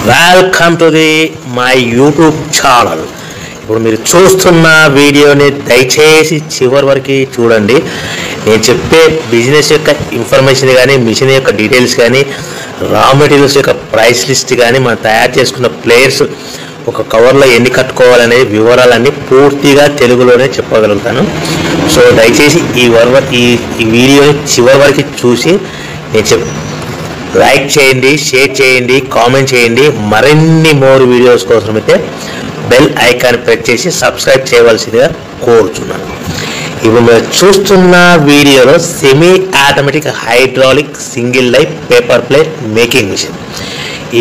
Welcome to my YouTube channel. ఇప్పుడు మీరు చూస్తున్న వీడియోని దయచేసి చివరి వరకు చూడండి. నేను చెప్పే బిజినెస్ యొక్క ఇన్ఫర్మేషన్ కానీ, మిషన్ యొక్క డీటెయిల్స్ కానీ, రా మెటీరియల్స్ యొక్క ప్రైస్ లిస్ట్ కానీ, మనం తయారు చేసుకున్న ప్లేయర్స్ ఒక కవర్లో ఎన్ని కట్టుకోవాలనే వివరాలన్నీ పూర్తిగా తెలుగులోనే చెప్పగలుగుతాను. సో దయచేసి ఈ వీడియోని చివరి వరకు చూసి నేను లైక్ చేయండి, షేర్ చేయండి, కామెంట్ చేయండి. మరిన్ని మోర్ వీడియోస్ కోసం అయితే బెల్ ఐకాన్ ప్రెస్ చేసి సబ్స్క్రైబ్ చేయవలసిందిగా కోరుచున్నాను. ఇప్పుడు మీరు చూస్తున్న వీడియోలో semi automatic hydraulic single life paper plate making machine.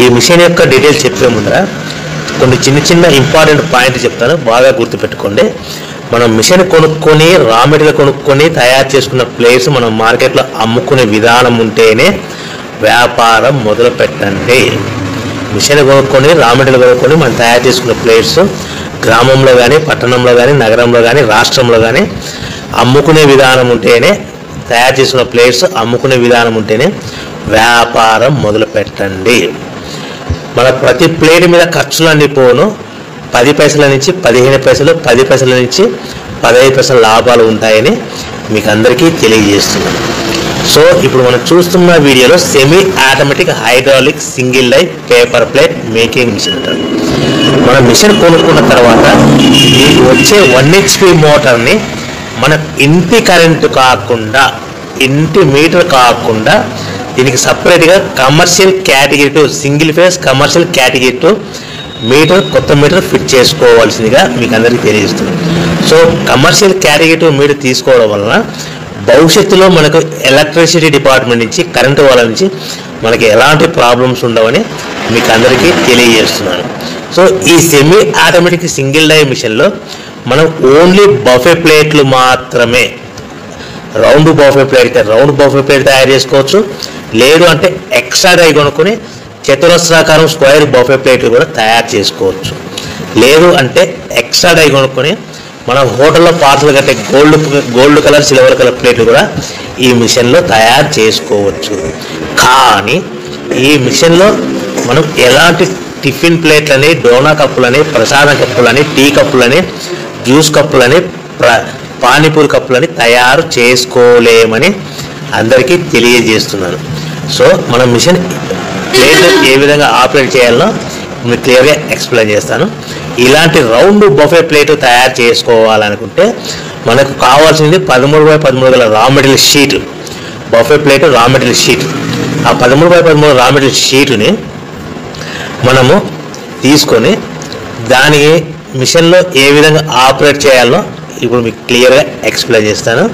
ఈ మిషన్ యొక్క డీటెయిల్స్ చెప్పే ముందర కొన్ని చిన్న ఇంపార్టెంట్ పాయింట్ చెప్తాను, బాగా గుర్తుపెట్టుకోండి. మనం మిషన్ కొనుక్కొని, రా మెటీరియల్ కొనుక్కొని తయారు చేసుకున్న ప్లేస్ మనం మార్కెట్లో అమ్ముకునే విధానం ఉంటేనే వ్యాపారం మొదలు పెట్టండి. మిషన్ కొనుక్కొని, రా మెటీరియల్ కొనుక్కొని మనం తయారు చేసుకున్న ప్లేట్స్ గ్రామంలో కానీ, పట్టణంలో కానీ, నగరంలో కానీ, రాష్ట్రంలో కానీ అమ్ముకునే విధానం ఉంటేనే, తయారు చేసుకున్న ప్లేట్స్ అమ్ముకునే విధానం ఉంటేనే వ్యాపారం మొదలు పెట్టండి. మన ప్రతి ప్లేట్ మీద ఖర్చులన్నీ పోను 10 పైసల నుంచి 15 పైసలు, 10 పైసల నుంచి 15 పైసల లాభాలు ఉంటాయని మీకు అందరికీ తెలియజేస్తున్నాను. సో ఇప్పుడు మనం చూస్తున్న వీడియోలో semi automatic hydraulic single life paper plate making machine అంటారు. మనం మిషన్ కొనుక్కున్న తర్వాత మీకు వచ్చే 1 HP మోటార్ని మన ఇంటి కరెంటు కాకుండా, ఇంటి మీటర్ కాకుండా దీనికి సపరేట్గా commercial category 2 single phase commercial category 2 meter, కొత్త మీటర్ ఫిట్ చేసుకోవాల్సిందిగా మీకు అందరికీ తెలియజేస్తుంది. సో కమర్షియల్ కేటగిరీ 2 మీటర్ తీసుకోవడం వలన భవిష్యత్తులో మనకు ఎలక్ట్రిసిటీ డిపార్ట్మెంట్ నుంచి, కరెంటు వాళ్ళ నుంచి మనకి ఎలాంటి ప్రాబ్లమ్స్ ఉండవని మీకు అందరికీ తెలియజేస్తున్నాను. సో ఈ సెమీ ఆటోమేటిక్ సింగిల్ డై మిషన్లో మనం ఓన్లీ బఫే ప్లేట్లు మాత్రమే, రౌండ్ బఫే ప్లేట్ అయితే రౌండ్ బఫే ప్లేట్ తయారు చేసుకోవచ్చు. లేదు అంటే ఎక్స్ట్రా డై కొనుక్కొని చతురస్రాకారం స్క్వేర్ బఫే ప్లేట్లు కూడా తయారు చేసుకోవచ్చు. లేదు అంటే ఎక్స్ట్రా డై కొనుక్కొని మనం హోటల్లో పార్సల్ కట్టే గోల్డ్ కలర్, సిల్వర్ కలర్ ప్లేట్లు కూడా ఈ మిషన్లో తయారు చేసుకోవచ్చు. కానీ ఈ మిషన్లో మనం ఎలాంటి టిఫిన్ ప్లేట్లని, డోనా కప్పులని, ప్రసాదం కప్పులని, టీ కప్పులని, జ్యూస్ కప్పులని, పానీపూరి కప్పులని తయారు చేసుకోలేమని అందరికీ తెలియజేస్తున్నాను. సో మన మిషన్ ప్లేట్ ఏ విధంగా ఆపరేట్ చేయాలో మీకు క్లియర్గా ఎక్స్ప్లెయిన్ చేస్తాను. ఇలాంటి రౌండ్ బఫే ప్లేట్ తయారు చేసుకోవాలనుకుంటే మనకు కావాల్సింది 13x13 గల raw material sheet, buffet plate raw material sheet. ఆ 13x13 రా మెటీరియల్ షీటుని మనము తీసుకొని దానికి మిషన్లో ఏ విధంగా ఆపరేట్ చేయాలో ఇప్పుడు మీకు క్లియర్గా ఎక్స్ప్లెయిన్ చేస్తాను.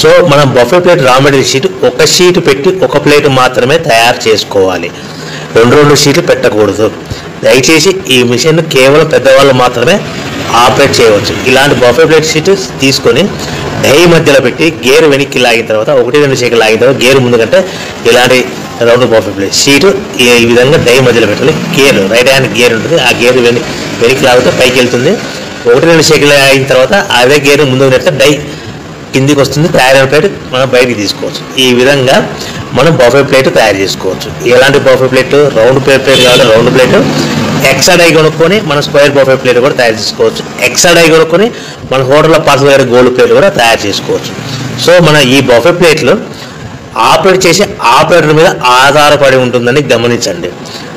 సో మనం buffet plate raw material sheet ఒక షీట్ పెట్టి ఒక ప్లేట్ మాత్రమే తయారు చేసుకోవాలి, 2 షీట్లు పెట్టకూడదు. దయచేసి ఈ మిషన్ కేవలం పెద్దవాళ్ళు మాత్రమే ఆపరేట్ చేయవచ్చు. ఇలాంటి బఫే ప్లేట్ షీట్ తీసుకొని డై మధ్యలో పెట్టి గేర్ వెనక్కి లాగిన తర్వాత 1-2 సెకండ్లు లాగిన తర్వాత గేర్ ముందు కంటే ఇలాంటి రౌండ్ బఫే ప్లేట్ షీట్ ఈ విధంగా డై మధ్యలో పెట్టాలి. గేర్ రైట్ హ్యాండ్ గేర్ ఉంటుంది, ఆ గేర్ వెనక్కి లాగితే పైకి వెళ్తుంది. 1-2 సెకండ్లు అయిన తర్వాత అదే గేర్ ముందుకు నెడితే డై కిందికి వస్తుంది. తయారైన ప్లేట్ మనం బయటికి తీసుకోవచ్చు. ఈ విధంగా మనం బఫే ప్లేట్ తయారు చేసుకోవచ్చు. ఎలాంటి బఫే ప్లేట్, రౌండ్ ప్లేట్ కావాలి రౌండ్ ప్లేట్, ఎక్స్ట్రా డై కొనుక్కొని మనం స్క్వేర్ బఫే ప్లేట్ కూడా తయారు చేసుకోవచ్చు. ఎక్స్ట్రా డై కొనుక్కొని మన హోటల్లో పార్సల్ గారి గోల్డ్ ప్లేట్ కూడా తయారు చేసుకోవచ్చు. సో మన ఈ బఫే ప్లేట్లు ఆపరేట్ చేసే ఆపరేటర్ మీద ఆధారపడి ఉంటుందని గమనించండి.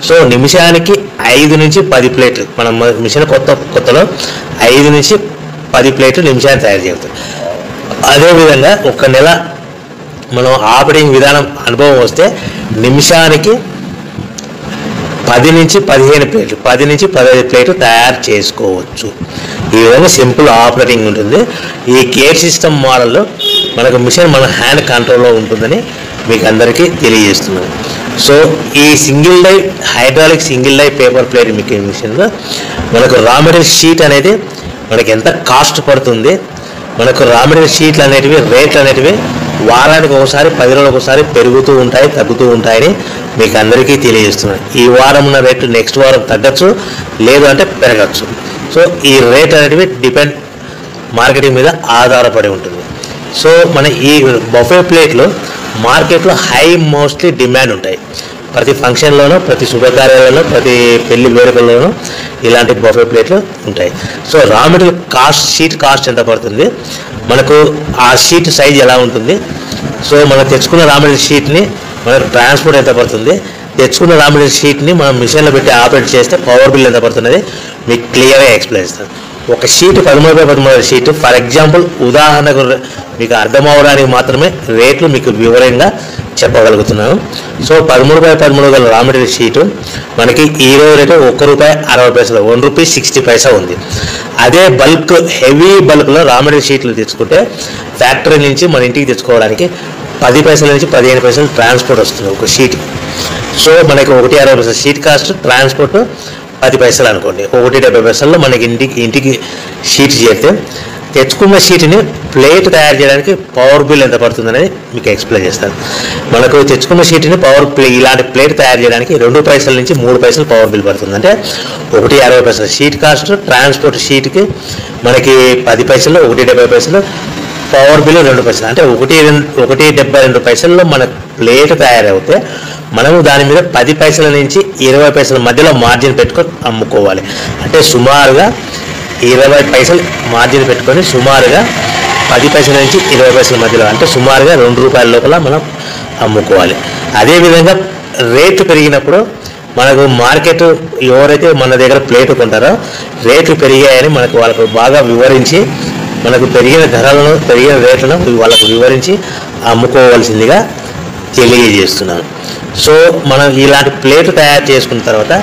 సో నిమిషానికి 5 నుంచి 10 ప్లేట్లు, మనం మిషన్ కొత్తలో 5 నుంచి 10 ప్లేట్లు నిమిషానికి తయారు చేస్తాం. అదేవిధంగా 1 నెల మనం ఆపరేటింగ్ విధానం అనుభవం వస్తే నిమిషానికి 10 నుంచి 15 ప్లేట్లు, 10 నుంచి 15 ప్లేట్లు తయారు చేసుకోవచ్చు. ఈ విధంగా సింపుల్ ఆపరేటింగ్ ఉంటుంది. ఈ గేర్ సిస్టమ్ మోడల్లో మనకు మిషన్ మన హ్యాండ్ కంట్రోల్లో ఉంటుందని మీకు అందరికీ తెలియజేస్తున్నాను. సో ఈ single die hydraulic single die paper plate making మిషన్లో మనకు రా మెటీరియల్ షీట్ అనేది మనకి ఎంత కాస్ట్ పడుతుంది, మనకు రా మెటీరియల్ షీట్లు అనేటివి, రేట్లు అనేటివి వారానికి ఒకసారి, 10 రోజులకు ఒకసారి పెరుగుతూ ఉంటాయి, తగ్గుతూ ఉంటాయని మీకు అందరికీ తెలియజేస్తున్నాను. ఈ వారం ఉన్న రేట్లు నెక్స్ట్ వారం తగ్గచ్చు, లేదు అంటే పెరగచ్చు. సో ఈ రేట్ అనేటివి డిపెండ్ మార్కెటింగ్ మీద ఆధారపడి ఉంటుంది. సో మన ఈ బఫే ప్లేట్లు మార్కెట్లో మోస్ట్లీ డిమాండ్ ఉంటాయి. ప్రతి ఫంక్షన్లోనూ, ప్రతి శుభకార్యాలలో, ప్రతి పెళ్లి వేడుకల్లోనూ ఇలాంటి బఫే ప్లేట్లు ఉంటాయి. So raw material cost, sheet cost ఎంత పడుతుంది, మనకు ఆ షీట్ సైజ్ ఎలా ఉంటుంది, సో మనం తెచ్చుకున్న రా మెటీరియల్ షీట్ని మనకు ట్రాన్స్పోర్ట్ ఎంత పడుతుంది, తెచ్చుకున్న రా మెటీరియల్ షీట్ని మనం మిషన్లో పెట్టి ఆపరేట్ చేస్తే పవర్ బిల్ ఎంత పడుతున్నది మీకు క్లియర్గా ఎక్స్ప్లెయిన్ చేస్తాను. ఒక sheet 13x13 sheet, for example ఉదాహరణకు మీకు అర్థం అవడానికి మాత్రమే రేట్లు మీకు వివరంగా చెప్పగలుగుతున్నాను. సో 13x13 గల రా మెటీరియల్ షీటు మనకి ఈరోజు రేటు ₹1.60, ₹1.60 ఉంది. అదే బల్క్, హెవీ బల్క్లో రా మెటీరియల్ షీట్లు తెచ్చుకుంటే ఫ్యాక్టరీ నుంచి మన ఇంటికి తెచ్చుకోవడానికి 10 పైసల నుంచి 15 పైసలు ట్రాన్స్పోర్ట్ వస్తుంది ఒక షీట్. సో మనకి ₹1.60 షీట్ కాస్ట్, ట్రాన్స్పోర్ట్ 10 పైసలు అనుకోండి, ₹1.70 మనకి ఇంటికి షీట్ చేస్తే తెచ్చుకున్న షీట్ని ప్లేట్ తయారు చేయడానికి పవర్ బిల్ ఎంత పడుతుంది అనేది మీకు ఎక్స్ప్లెయిన్ చేస్తాను. మనకు తెచ్చుకున్న షీట్ని ఇలాంటి ప్లేట్ తయారు చేయడానికి 2 పైసల నుంచి 3 పైసలు పవర్ బిల్ పడుతుంది. అంటే ₹1.60 షీట్ కాస్ట్, ట్రాన్స్పోర్ట్ షీట్కి మనకి 10 పైసలు, ₹1.70 పవర్ బిల్ 2 పైసలు, అంటే ₹1.72 మన ప్లేట్ తయారైతే మనము దాని మీద 10 పైసల నుంచి 20 పైసల మధ్యలో మార్జిన్ పెట్టుకొని అమ్ముకోవాలి. అంటే సుమారుగా 20 పైసలు మార్జిన్ పెట్టుకొని సుమారుగా 10 పైసల నుంచి 20 పైసల మధ్యలో, అంటే సుమారుగా ₹2 లోపల మనం అమ్ముకోవాలి. అదేవిధంగా రేట్లు పెరిగినప్పుడు మనకు మార్కెట్, ఎవరైతే మన దగ్గర ప్లేట్ కొంటారో రేట్లు పెరిగాయని మనకు వాళ్ళకు బాగా వివరించి, మనకు పెరిగిన ధరలను, పెరిగిన రేట్లను వాళ్ళకు వివరించి అమ్ముకోవాల్సిందిగా తెలియజేస్తున్నాను. సో మనం ఇలాంటి ప్లేట్ తయారు చేసుకున్న తర్వాత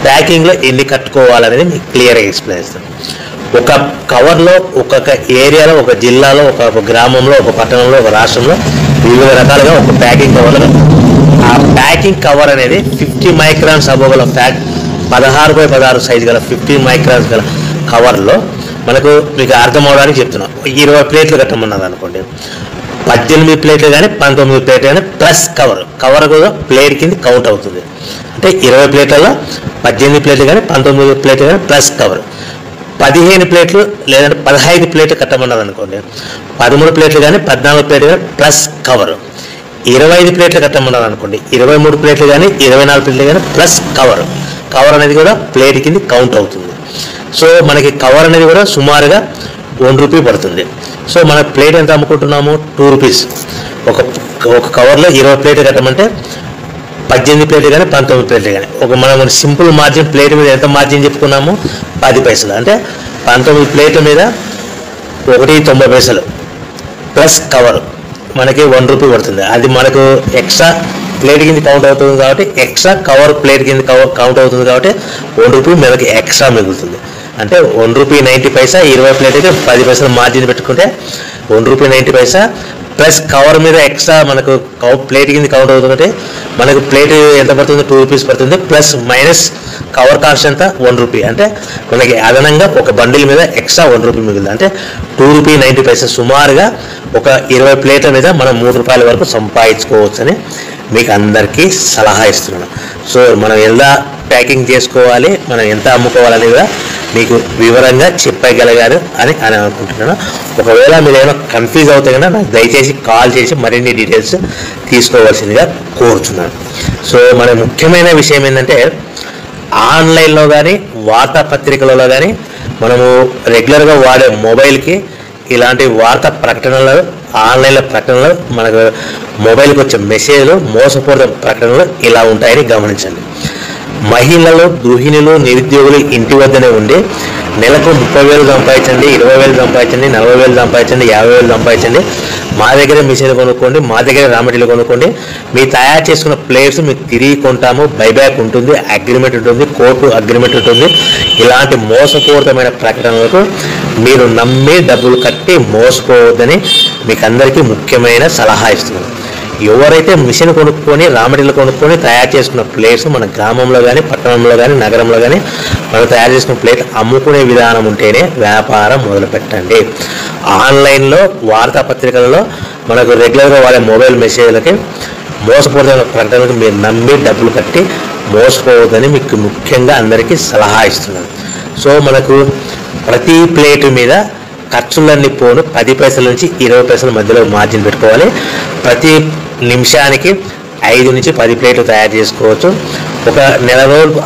ప్యాకింగ్లో ఎన్ని కట్టుకోవాలనేది మీకు క్లియర్గా ఎక్స్ప్లెయిన్ చేస్తాను. ఒక కవర్లో, ఒక్కొక్క ఏరియాలో, ఒక జిల్లాలో, ఒక గ్రామంలో, ఒక పట్టణంలో, ఒక రాష్ట్రంలో వివిధ రకాలుగా ఒక ప్యాకింగ్ కవర్లో, ఆ ప్యాకింగ్ కవర్ అనేది 50 మైక్రాన్స్ అబోగల 16x16 సైజు గల 50 మైక్రాన్స్ గల కవర్లో మనకు మీకు అర్థం అవడానికి చెప్తున్నాం. 20 ప్లేట్లు కట్టమన్నది అనుకోండి, 18 ప్లేట్లు కానీ 19 ప్లేట్లు కానీ ప్లస్ కవర్ కూడా ప్లేట్ కింద కౌంట్ అవుతుంది. అంటే 20 ప్లేట్లలో 18 ప్లేట్లు కానీ 19 ప్లేట్లు కానీ ప్లస్ కవర్. 15 ప్లేట్లు లేదంటే 15 ప్లేట్లు కట్టమన్నది అనుకోండి, 13 ప్లేట్లు కానీ 14 ప్లేట్లు కానీ ప్లస్ కవర్. 25 ప్లేట్లు కట్టమన్నది అనుకోండి, 23 ప్లేట్లు కానీ 24 ప్లేట్లు కానీ ప్లస్ కవర్ అనేది కూడా ప్లేట్ కింద కౌంట్ అవుతుంది. సో మనకి కవర్ అనేది కూడా సుమారుగా ₹1 పడుతుంది. సో మన ప్లేట్ ఎంత అమ్ముకుంటున్నాము, ₹2. ఒక కవర్లో 20 ప్లేట్లు కట్టమంటే 18 ప్లేట్లు కానీ 19 ప్లేట్లు కానీ మనం సింపుల్ మార్జిన్ ప్లేట్ మీద ఎంత మార్జిన్ చెప్పుకున్నాము, 10 పైసలు. అంటే 19 ప్లేట్ల మీద ₹1.90 ప్లస్ కవర్ మనకి ₹1 పడుతుంది. అది మనకు ఎక్స్ట్రా ప్లేట్ కింద కౌంట్ అవుతుంది కాబట్టి, ఎక్స్ట్రా కవర్ ప్లేట్ కింద కౌంట్ అవుతుంది కాబట్టి ₹1 మనకి ఎక్స్ట్రా మిగులుతుంది. అంటే ₹1.90, 20 ప్లేట్ అయితే 10 పైసలు మార్జిన్ పెట్టుకుంటే ₹1.90 ప్లస్ కవర్ మీద ఎక్స్ట్రా మనకు ప్లేట్ కింద కౌంట్ అవుతుందంటే మనకు ప్లేట్ ఎంత పడుతుంది, ₹2 పడుతుంది. ప్లస్ మైనస్ కవర్ కాస్ట్ ఎంత, ₹1. అంటే మనకి అదనంగా ఒక బండిల్ మీద ఎక్స్ట్రా ₹1 మిగులుతుంది. అంటే ₹2.90 సుమారుగా ఒక 20 ప్లేట్ల మీద మనం ₹3 వరకు సంపాదించుకోవచ్చని మీకు అందరికీ సలహా ఇస్తున్నాను. సో మనం ఎలా ప్యాకింగ్ చేసుకోవాలి, మనం ఎంత అమ్ముకోవాలని కూడా మీకు వివరంగా చెప్పగలిగారు అని అనుకుంటున్నాను. ఒకవేళ మీరు ఏమైనా కన్ఫ్యూజ్ అవుతే కనుక నాకు దయచేసి కాల్ చేసి మరిన్ని డీటెయిల్స్ తీసుకోవాల్సిందిగా కోరుచున్నాను. సో మన ముఖ్యమైన విషయం ఏంటంటే, ఆన్లైన్లో కానీ వార్తాపత్రికలలో కానీ మనము రెగ్యులర్గా వాడే మొబైల్కి ఇలాంటి వార్తా ప్రకటనలు, ఆన్లైన్లో ప్రకటనలు, మనకు మొబైల్కి వచ్చే మెసేజ్లు, మోసపూరిత ప్రకటనలు ఇలా ఉంటాయని గమనించండి. మహిళలు, గృహిణులు, నిరుద్యోగులు ఇంటి వద్దనే ఉండి నెలకు 30,000 సంపాదించండి, 20,000 సంపాదించండి, 40,000 సంపాదించండి, 50,000 సంపాదించండి, మా దగ్గర మిషన్ కొనుక్కోండి, మా దగ్గర రా మెటీరియల్ కొనుక్కోండి, మీ తయారు చేసుకున్న ప్లేట్స్ మీకు తిరిగి కొంటాము, బైబ్యాక్ ఉంటుంది, అగ్రిమెంట్ ఉంటుంది, కోర్టు అగ్రిమెంట్ ఉంటుంది. ఇలాంటి మోసపూరితమైన ప్రకటనలకు మీరు నమ్మి డబ్బులు కట్టి మోసపోవద్దని మీకు అందరికీ ముఖ్యమైన సలహా ఇస్తున్నాను. ఎవరైతే మిషన్ కొనుక్కొని, రా మెటీరియల్ కొనుక్కొని తయారు చేసుకున్న ప్లేట్స్ మన గ్రామంలో కానీ, పట్టణంలో కానీ, నగరంలో కానీ మనం తయారు చేసుకున్న ప్లేట్ అమ్ముకునే విధానం ఉంటేనే వ్యాపారం మొదలు పెట్టండి. ఆన్లైన్లో వార్తాపత్రికలలో మనకు రెగ్యులర్గా వాడే మొబైల్ మెసేజ్లకి మోసపూరితమైన ప్రకటనలకు మీరు నమ్మి డబ్బులు కట్టి మోసపోవద్దని మీకు ముఖ్యంగా అందరికీ సలహా ఇస్తున్నాను. సో మనకు ప్రతి ప్లేటు మీద ఖర్చులన్నీ పోను 10 పైసల నుంచి 20 పైసల మధ్యలో మార్జిన్ పెట్టుకోవాలి. ప్రతి నిమిషానికి 5 నుంచి 10 ప్లేట్లు తయారు చేసుకోవచ్చు. ఒక నెల రోజులు